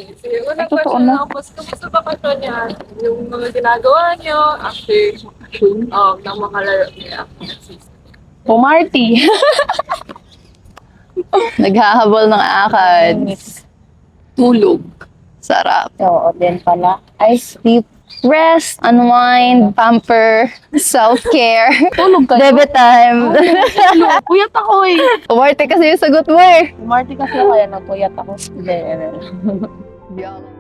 crazy. Una Totoo question na. lang, kumusta ba kayo niya? Yung mga ginagawa niyo after ng mga laro niya. Pumarty. Naghahabol ng akad. Tulog. Sarap. Oo, din pala. I sleep, rest, unwind, pamper, self-care. Tulog kayo? Debit time. Puyat ako eh. Umarte kasi yung sagot mo eh. Marty kasi kaya napuyat ako. Hindi ako.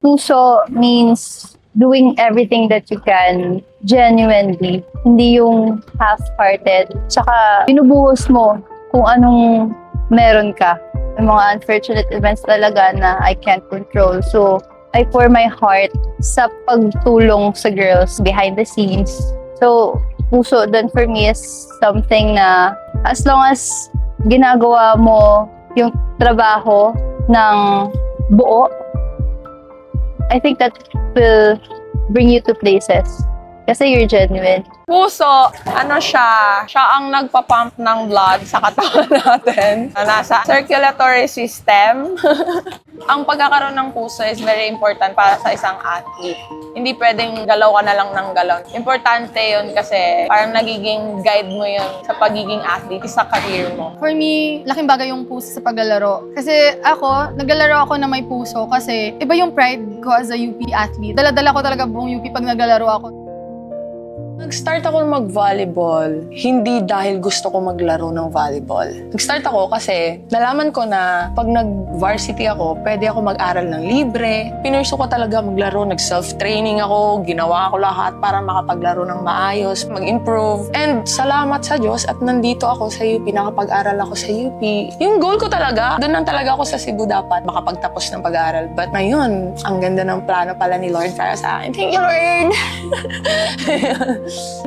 Puso means doing everything that you can genuinely. Hindi yung half-hearted. Tsaka binubuhos mo kung anong meron ka. Yung mga unfortunate events talaga na I can't control. So, I pour my heart sa pagtulong sa girls behind the scenes. So, puso dun for me is something na as long as ginagawa mo yung trabaho ng buo, I think that will bring you to places. Kasi you're genuine. Puso, ano siya? Siya ang nagpapump ng blood sa katawan natin. Nasa circulatory system. Ang pagkakaroon ng puso is very important para sa isang athlete. Hindi pwedeng galaw ka na lang ng galaw. Importante yun kasi parang nagiging guide mo yun sa pagiging athlete, sa career mo. For me, laking bagay yung puso sa paglalaro. Kasi ako, naglalaro ako na may puso kasi iba yung pride ko as a UP athlete. Dala-dala ko talaga buong UP pag naglalaro ako. Nag-start ako mag-volleyball, hindi dahil gusto ko maglaro ng volleyball. Nag-start ako kasi nalaman ko na pag nag-varsity ako, pwede ako mag-aral ng libre. Pinurso ko talaga maglaro, nag-self-training ako, ginawa ko lahat para makapaglaro ng maayos, mag-improve. And salamat sa Diyos at nandito ako sa UP, nakapag-aral ako sa UP. Yung goal ko talaga, doon lang talaga ako sa Cebu dapat makapagtapos ng pag-aaral. But ngayon, ang ganda ng plano pala ni Lord para sa akin. Thank you, Lord!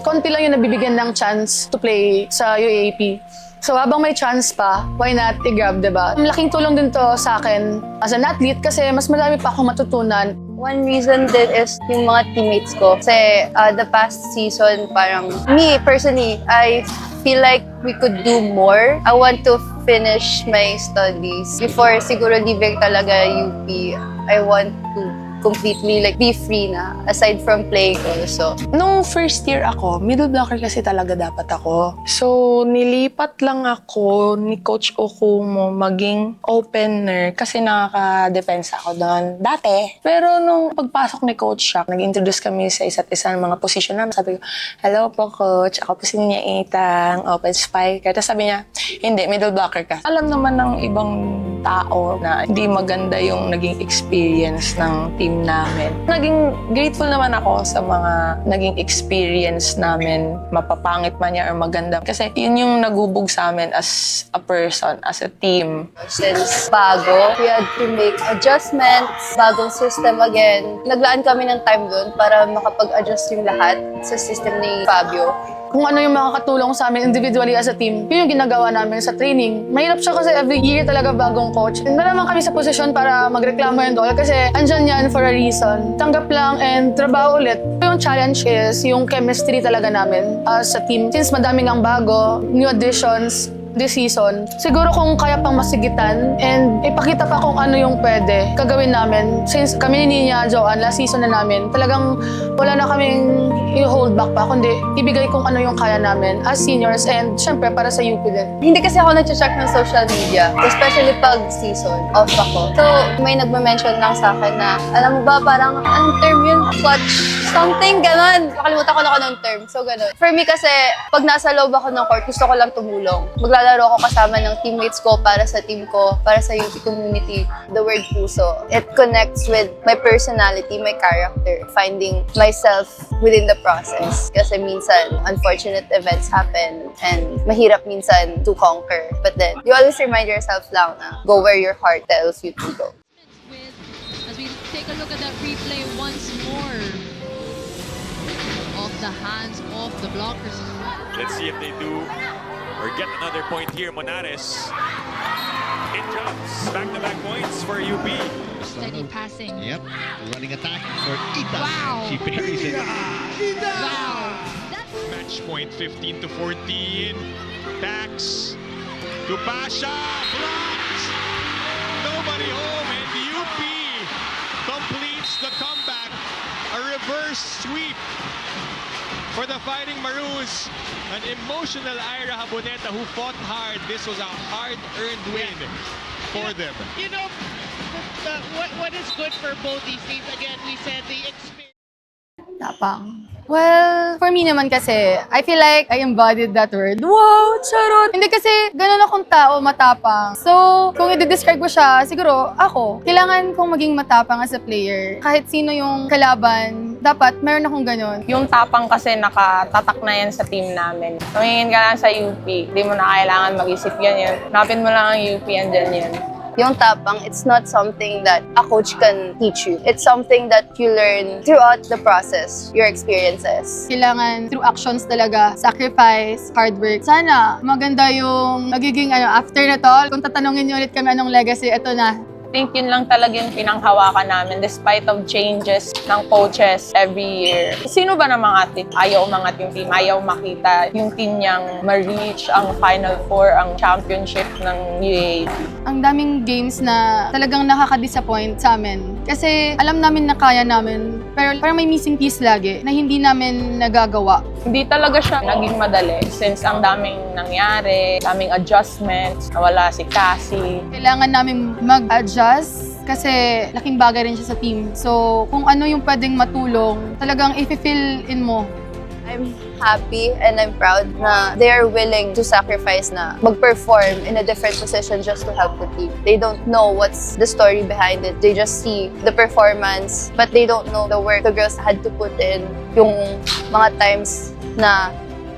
Konti lang yung nabibigyan ng chance to play sa UAAP. So habang may chance pa, why not i-grab, diba? Malaking tulong din to sa akin as an athlete kasi mas marami pa akong matutunan. One reason din is yung mga teammates ko. Kasi the past season, parang me personally, I feel like we could do more. I want to finish my studies. Before siguro leaving talaga UP, I want to completely be free na aside from playing also. Nung first year ako, middle blocker kasi talaga dapat ako. So, nilipat lang ako ni Coach Okumo maging opener kasi nakaka-depensa ako doon dati. Pero nung pagpasok ni Coach Shaq, nag-introduce kami sa isa't isa ng mga position namin. Sabi ko, hello po Coach, ako po si Ninya Itang, open spiker. Tapos sabi niya, hindi, middle blocker ka. Alam naman ng ibang tao na hindi maganda yung naging experience ng team namin. Naging grateful naman ako sa mga naging experience namin, mapapangit man niya or maganda. Kasi yun yung nagubog sa amin as a person, as a team. Since bago, we had to make adjustments, bagong system again. Naglaan kami ng time doon para makapag-adjust yung lahat sa system ni Fabio. Kung ano yung makakatulong sa amin individually as a team, yun yung ginagawa namin sa training. Mahirap siya kasi every year talaga bagong coach. Hindi naman kami sa posisyon para magreklamo and all kasi andyan yan for a reason. Tanggap lang and trabaho ulit. Yung challenge is yung chemistry talaga namin as a team. Since madaming ang bago, new additions, this season, siguro kung kaya pang masigitan and ipakita pa kung ano yung pwede gagawin namin. Since kami ni Ninya, Joanne, last season na namin, talagang wala na kaming i-hold back pa, kundi ibigay kung ano yung kaya namin as seniors and syempre para sa UP din. Hindi kasi ako nag-check ng social media, especially pag season, off ako. So, may nagme-mention lang sa akin na, alam mo ba, parang, anong term yun? Clutch something, ganon. Nakalimutan ko na anong term. So, ganon. For me kasi, pag nasa loob ako ng court, gusto ko lang tumulong. Maglalaro ako kasama ng teammates ko para sa team ko, para sa UP community. The word puso, it connects with my personality, my character, finding myself within the process. Kasi minsan, unfortunate events happen and mahirap minsan to conquer. But then, you always remind yourself lang na go where your heart tells you to go. As we take a look at that replay once more. Off the hands of the blockers. Let's see if they do or get another point here, Monares. It comes. Back-to-back points for UP. Steady passing. Yep, running attack for Ita. Wow. She parries it. Wow. Match point 15 to 14. Tax to Pasha. Blocked. Nobody home. And UP completes the comeback. A reverse sweep for the Fighting Maroons. An emotional Ira Haboneta who fought hard. This was a hard-earned win for them. You know, what is good for both these teams, again, we said the experience. Tapang. Well, for me naman kasi, I feel like I embodied that word. Wow, charot! Hindi kasi, ganun akong tao, matapang. So, kung i-describe ko siya, siguro, ako, kailangan kong maging matapang as a player. Kahit sino yung kalaban, dapat meron akong ganun. Yung tapang kasi nakatatak na yan sa team namin. Tumingin ka lang sa UP, di mo na kailangan mag-isip yan. Napin mo lang ang UP, andyan yan. Yung tapang, it's not something that a coach can teach you. It's something that you learn throughout the process, your experiences. Kailangan through actions talaga, sacrifice, hard work. Sana maganda yung magiging after na to, kung tatanungin niyo ulit kami anong legacy, ito na. I think yun lang talaga yung pinanghawakan namin despite of changes ng coaches every year. Sino ba namang athlete ayaw umangat yung team, ayaw makita yung team niyang ma-reach ang Final Four, ang championship ng UAAP? Ang daming games na talagang nakaka-disappoint sa amin. Kasi alam namin na kaya namin, pero parang may missing piece lagi na hindi namin nagagawa. Hindi talaga siya naging madali since ang daming nangyari, daming adjustments, nawala si Cassie. Kailangan namin mag-adjust kasi laking bagay rin siya sa team. So, kung ano yung pwedeng matulong, talagang i-fill in mo. I'm happy and I'm proud na they are willing to sacrifice na mag-perform in a different position just to help the team. They don't know what's the story behind it. They just see the performance, but they don't know the work the girls had to put in. Yung mga times na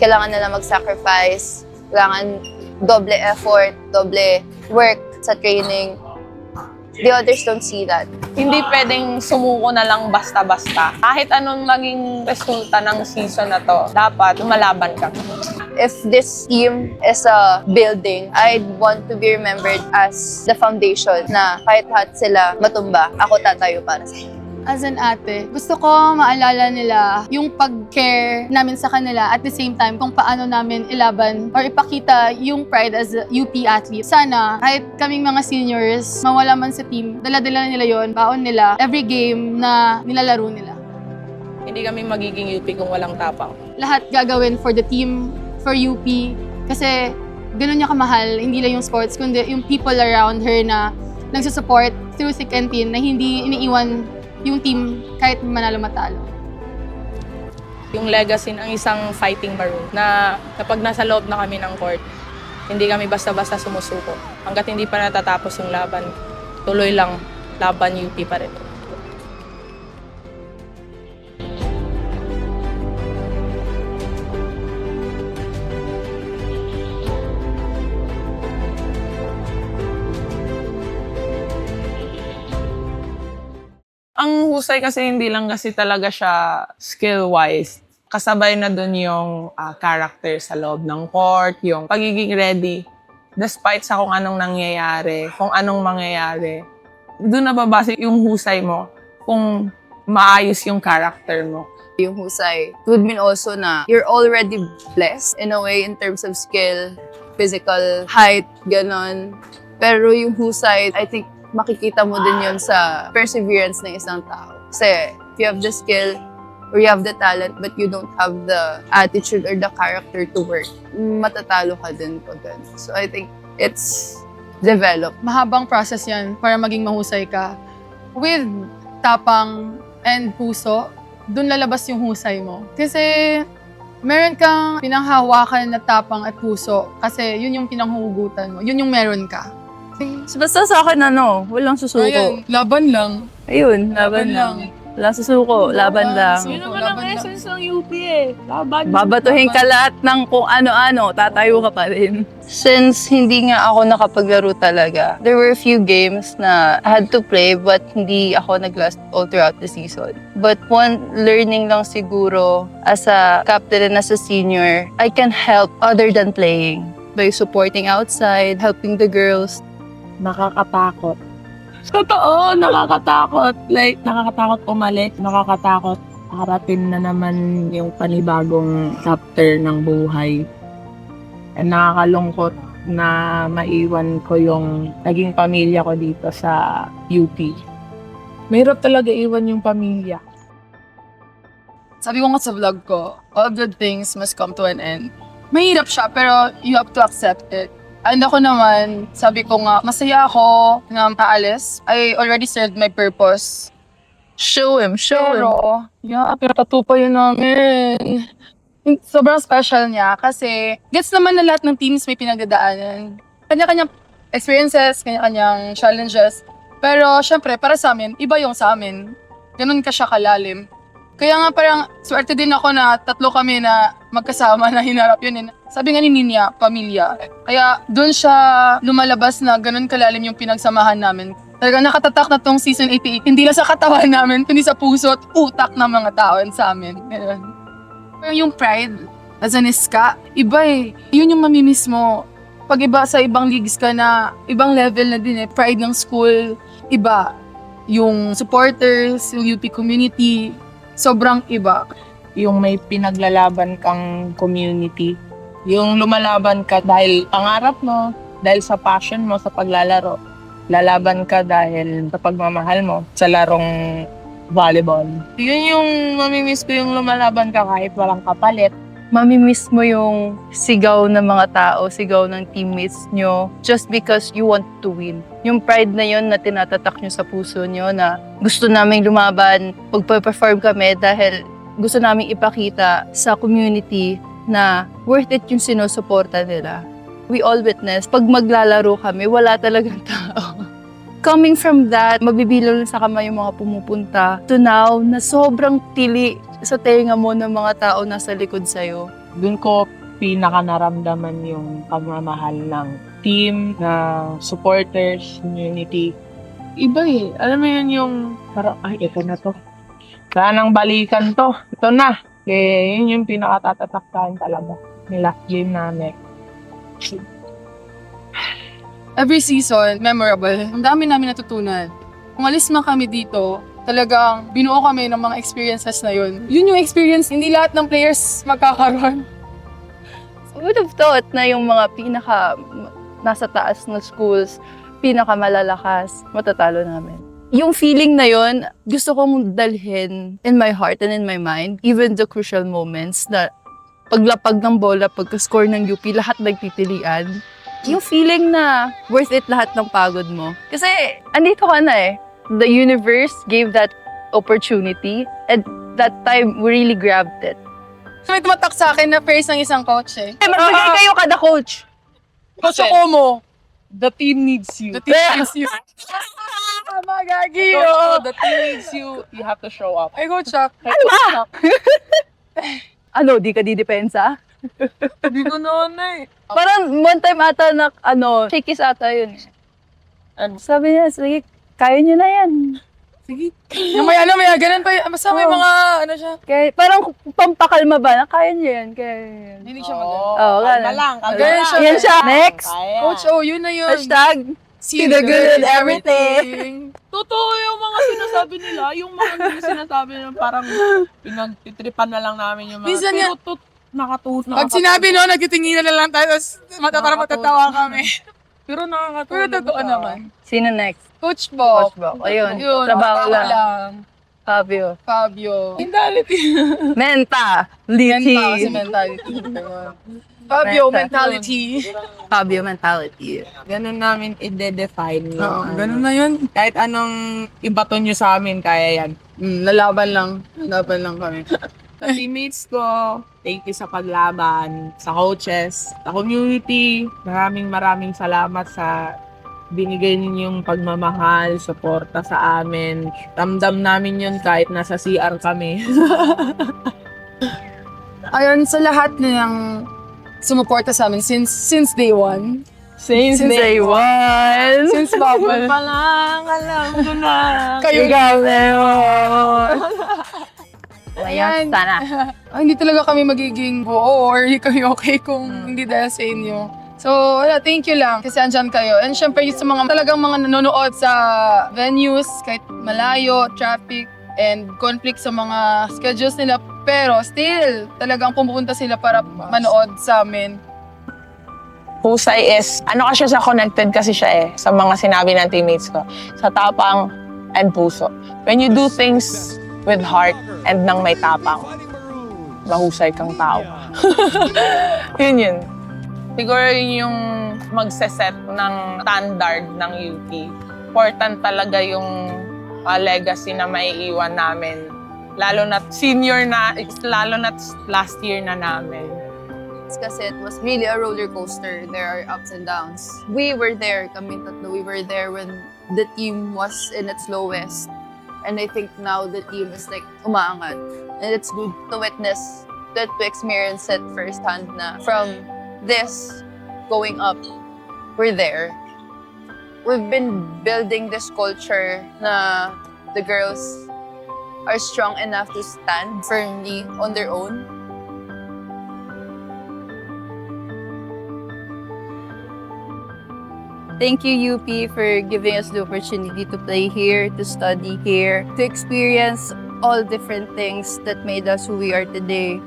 kailangan nila mag-sacrifice, kailangan doble effort, doble work sa training. The others don't see that. Hindi pwedeng sumuko na lang basta-basta. Kahit anong maging resulta ng season na to, dapat lumalaban ka. If this team is a building, I'd want to be remembered as the foundation na kahit lahat sila matumba, ako tatayo para sa As an ate, gusto ko maalala nila yung pag-care namin sa kanila at the same time kung paano namin ilaban or ipakita yung pride as a UP athlete. Sana kahit kaming mga seniors, mawala man sa team, dala-dala nila yon, baon nila, every game na nilalaro nila. Hindi kami magiging UP kung walang tapang. Lahat gagawin for the team, for UP, kasi ganun niya kamahal, hindi lang yung sports, kundi yung people around her na nagsusupport through thick and thin, na hindi iniiwan yung team kahit manalo matalo. Yung legacy ng isang fighting maroon na kapag nasa loob na kami ng court, hindi kami basta-basta sumusuko. Hanggat hindi pa natatapos yung laban, tuloy lang laban UP pa rin. Ang husay kasi hindi lang kasi talaga siya skill-wise. Kasabay na dun yung character sa loob ng court, yung pagiging ready. Despite sa kung anong nangyayari, kung anong mangyayari, doon nababase yung husay mo kung maayos yung character mo. Yung husay would mean also na you're already blessed in a way in terms of skill, physical height, ganon. Pero yung husay, I think, makikita mo din yun sa perseverance ng isang tao. Kasi if you have the skill or you have the talent but you don't have the attitude or the character to work, matatalo ka din pag ganun. So I think it's developed. Mahabang process yan para maging mahusay ka. With tapang and puso, dun lalabas yung husay mo. Kasi meron kang pinanghawakan na tapang at puso kasi yun yung pinanghugutan mo. Yun yung meron ka. Basta sa akin, walang susuko. Ayun, laban lang. Ayun, laban lang. Walang susuko, laban lang. Yun naman ang essence ng UP eh. Laban. Babatuhin ka lahat ng kung ano-ano, tatayo ka pa rin. Since hindi nga ako nakapaglaro talaga, there were a few games na I had to play but hindi ako nag-last all throughout the season. But one learning lang siguro as a captain and as a senior, I can help other than playing by supporting outside, helping the girls. Nakakatakot. Totoo, nakakatakot. Like, nakakatakot umalis, nakakatakot harapin na naman yung panibagong chapter ng buhay. And nakakalungkot na maiwan ko yung naging pamilya ko dito sa UP. Mahirap talaga iwan yung pamilya. Sabi ko nga sa vlog ko, all good things must come to an end. Mahirap siya, pero you have to accept it. And ako naman, sabi ko nga, masaya ako na aalis. I already served my purpose. Show him. Pero, yeah, pero tattoo pa yun namin. Sobrang special niya kasi gets naman na lahat ng teams may pinagdadaanan. Kanya-kanyang experiences, kanya-kanyang challenges. Pero syempre, para sa amin, iba yung sa amin. Ganun ka siya kalalim. Kaya nga parang swerte din ako na tatlo kami na magkasama na hinarap yun. Sabi nga ni Ninya, pamilya. Kaya doon siya lumalabas na ganun kalalim yung pinagsamahan namin. Talagang nakatatak na tong season 88. Hindi lang sa katawan namin, kundi sa puso at utak ng mga tao sa amin. Ganun. Pero yung pride, as an iska, iba eh. Yun yung mamimiss mo. Pag iba sa ibang leagues ka na, ibang level na din eh. Pride ng school, iba. Yung supporters, yung UP community, sobrang iba. Yung may pinaglalaban kang community. Yung lumalaban ka dahil pangarap mo, dahil sa passion mo sa paglalaro. Lalaban ka dahil sa pagmamahal mo sa larong volleyball. Yun yung mamimiss ko, yung lumalaban ka kahit walang kapalit. Mamimiss mo yung sigaw ng mga tao, sigaw ng teammates nyo, just because you want to win. Yung pride na yun na tinatatak nyo sa puso nyo na gusto naming lumaban, pagpa-perform kami dahil gusto naming ipakita sa community na worth it yung sinusuporta nila. We all witness, pag maglalaro kami, wala talagang tao. Coming from that, mabibilang sa kamay yung mga pumupunta to now na sobrang tili sa tenga mo ng mga tao nasa likod sa'yo. Doon ko pinaka-naramdaman yung pagmamahal ng team, na supporters, community. Iba eh. Alam mo yun yung parang, ay, ito na to. Sanang balikan to. Ito na. Eh, yun yung pinaka-tatataktahan talaga. Yung last game namin. Every season, memorable. Ang dami namin natutunan. Umalis man kami dito, talagang binuo kami ng mga experiences na yun. Yun yung experience, hindi lahat ng players magkakaroon. So, I would have thought na yung mga nasa taas na schools, pinakamalalakas, matatalo namin. Yung feeling na yun, gusto kong dalhin in my heart and in my mind, even the crucial moments na paglapag ng bola, pagka-score ng UP, lahat nagtitilian. Yung feeling na worth it lahat ng pagod mo. Kasi andito ka na eh. The universe gave that opportunity and that time we really grabbed it. May tumatak sa akin na praise ng isang coach eh. Magbigay kayo kada coach. Coach ako mo. The team needs you. The team needs you. Magagi The team needs you. You have to show up. Ay, coach Chuck. Ano ba? Ano, di ka didepensa? Hindi ko noon eh. Parang one time ata na, shakis ata yun. Sabi niya, sige, kaya niyo na yan. Sige. Yung may ganun pa yun. Basta may mga, siya. Kaya, parang pampakalma ba na, kaya niyo yan, kaya yan. Hindi siya magaling. Oo, Kalma lang. Ganun siya. Yan siya. Next. Kaya. Coach, yun na yun. Hashtag, see the good in everything. Totoo yung mga sinasabi nila. Yung mga sinasabi nila parang pinagtitripan na lang namin yung mga. Minsan yan. Nakatuto. Pag sinabi nagtitinginan na lang tayo, tapos para matatawa kami. Pero nakakatulog. Pero totoo siya. naman. Sino next? Coach Bo. Coach Bo. Ayun. Trabaho lang. Fabio. Mentality. Mentality. Kasi mentality. Fabio, mentality. Fabio mentality. Ganun namin i-define yun. Oo, ganun na yun. Kahit anong ibato nyo sa amin, kaya yan. Lalaban lang. Lalaban lang kami. Sa teammates ko, thank you sa paglaban, sa coaches, sa community. Maraming salamat sa binigay ninyong pagmamahal, suporta sa amin. Ramdam namin yun kahit nasa CR kami. Ayun, sa lahat ng sumuporta sa amin since day one. Since day one. Since bubble. Pa lang, alam ko na. Kayo Ayan, sana. Hindi talaga kami magiging buo or hindi kami okay kung hindi dahil sa inyo. So, wala, thank you lang kasi andyan kayo. And syempre, sa mga talagang mga nanonood sa venues, kahit malayo, traffic, and conflict sa mga schedules nila. Pero still, talagang pumupunta sila para manood sa amin. Husay is, ano kasi siya, connected kasi siya sa mga sinabi ng teammates ko. Sa tapang and puso. When you do things with heart and nang may tapang, mahusay kang tao. yun. Siguro yun yung magseset ng standard ng UP. Important talaga yung legacy na maiiwan namin. Lalo na senior na, lalo na last year na namin. Kasi it was really a roller coaster. There are ups and downs. We were there, kami tatlo, we were there when the team was in its lowest. And I think now the team is like umaangat. And it's good to witness, to experience it firsthand na from this going up, we're there. We've been building this culture na the girls are strong enough to stand firmly on their own. Thank you, UP, for giving us the opportunity to play here, to study here, to experience all different things that made us who we are today.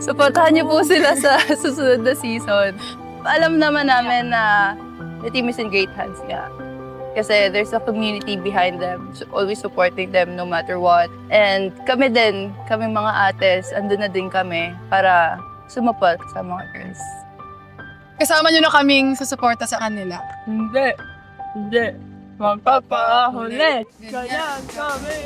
Supportahan niyo po sila sa susunod na season. Alam naman namin na the team is in great hands nga. Kasi there's a community behind them, always supporting them no matter what. And kami din, kami mga ates, andun na din kami para sumapot sa mga girls. Kasama nyo na kaming susuporta sa kanila. Hindi. Magpapahuli. Ganyan kami.